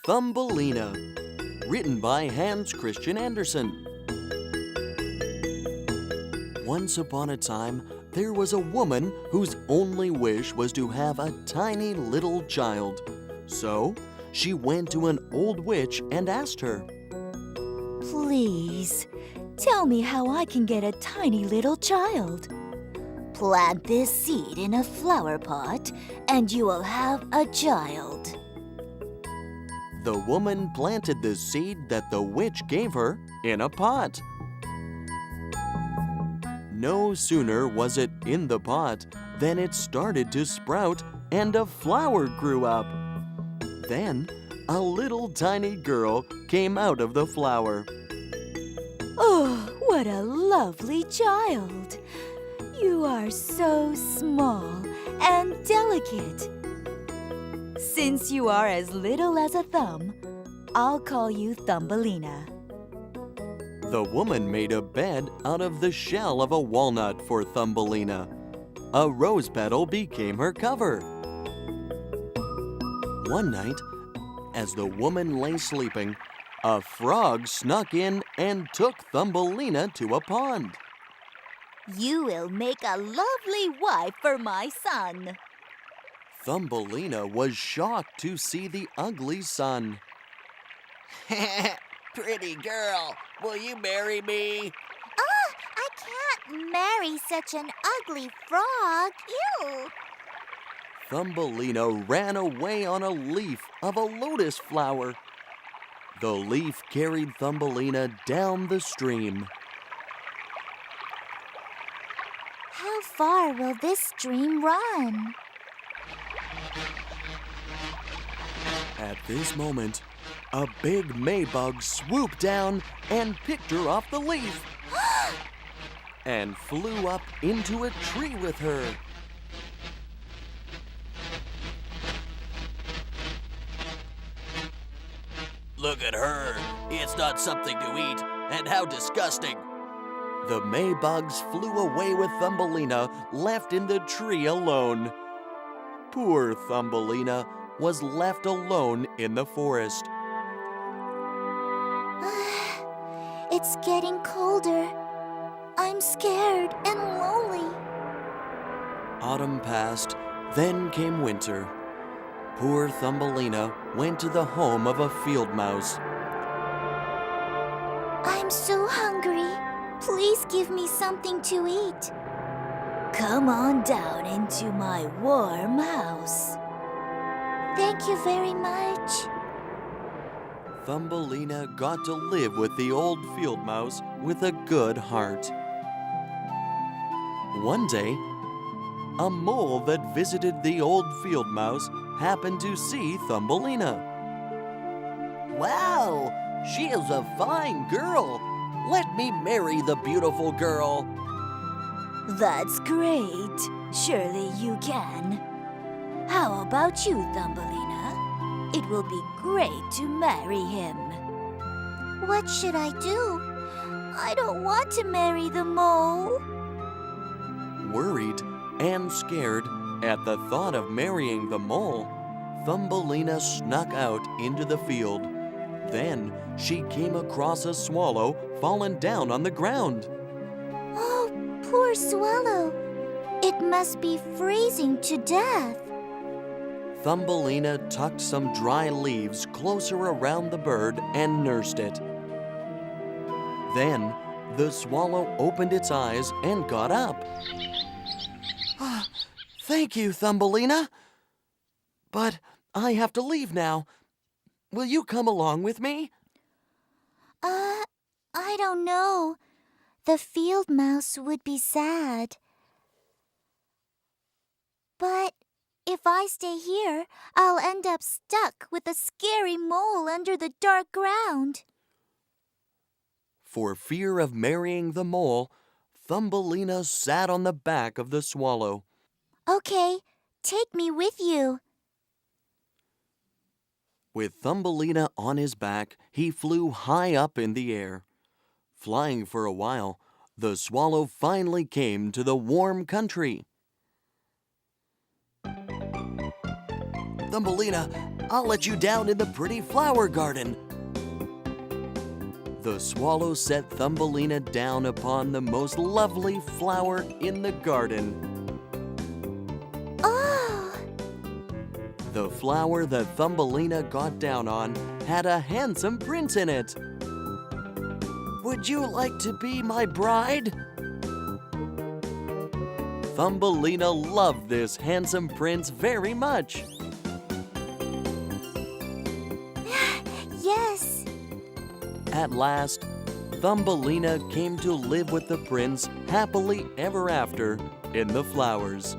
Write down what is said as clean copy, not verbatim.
Thumbelina, written by Hans Christian Andersen. Once upon a time, there was a woman whose only wish was to have a tiny little child. So, she went to an old witch and asked her, Please, tell me how I can get a tiny little child. Plant this seed in a flower pot, and you will have a child. The woman planted the seed that the witch gave her in a pot. No sooner was it in the pot than it started to sprout and a flower grew up. Then, a little tiny girl came out of the flower. Oh, what a lovely child! You are so small and delicate. Since you are as little as a thumb, I'll call you Thumbelina. The woman made a bed out of the shell of a walnut for Thumbelina. A rose petal became her cover. One night, as the woman lay sleeping, a frog snuck in and took Thumbelina to a pond. You will make a lovely wife for my son. Thumbelina was shocked to see the ugly sun. Pretty girl, will you marry me? Oh, I can't marry such an ugly frog. Ew. Thumbelina ran away on a leaf of a lotus flower. The leaf carried Thumbelina down the stream. How far will this stream run? At this moment, a big maybug swooped down and picked her off the leaf and flew up into a tree with her. Look at her. It's not something to eat, and how disgusting. The maybugs flew away with Thumbelina, left in the tree alone. Poor Thumbelina was left alone in the forest. It's getting colder. I'm scared and lonely. Autumn passed, then came winter. Poor Thumbelina went to the home of a field mouse. I'm so hungry. Please give me something to eat. Come on down into my warm house. Thank you very much. Thumbelina got to live with the old field mouse with a good heart. One day, a mole that visited the old field mouse happened to see Thumbelina. Wow, she is a fine girl. Let me marry the beautiful girl. That's great. Surely you can. How about you, Thumbelina? It will be great to marry him. What should I do? I don't want to marry the mole. Worried and scared at the thought of marrying the mole, Thumbelina snuck out into the field. Then she came across a swallow fallen down on the ground. Oh, poor swallow. It must be freezing to death. Thumbelina tucked some dry leaves closer around the bird and nursed it. Then the swallow opened its eyes and got up. Thank you, Thumbelina. But I have to leave now. Will you come along with me? I don't know. The field mouse would be sad. But if I stay here, I'll end up stuck with a scary mole under the dark ground. For fear of marrying the mole, Thumbelina sat on the back of the swallow. Okay, take me with you. With Thumbelina on his back, he flew high up in the air. Flying for a while, the swallow finally came to the warm country. Thumbelina, I'll let you down in the pretty flower garden. The swallow set Thumbelina down upon the most lovely flower in the garden. Oh, The flower that Thumbelina got down on had a handsome prince in it. Would you like to be my bride? Thumbelina loved this handsome prince very much. yes. At last, Thumbelina came to live with the prince happily ever after in the flowers.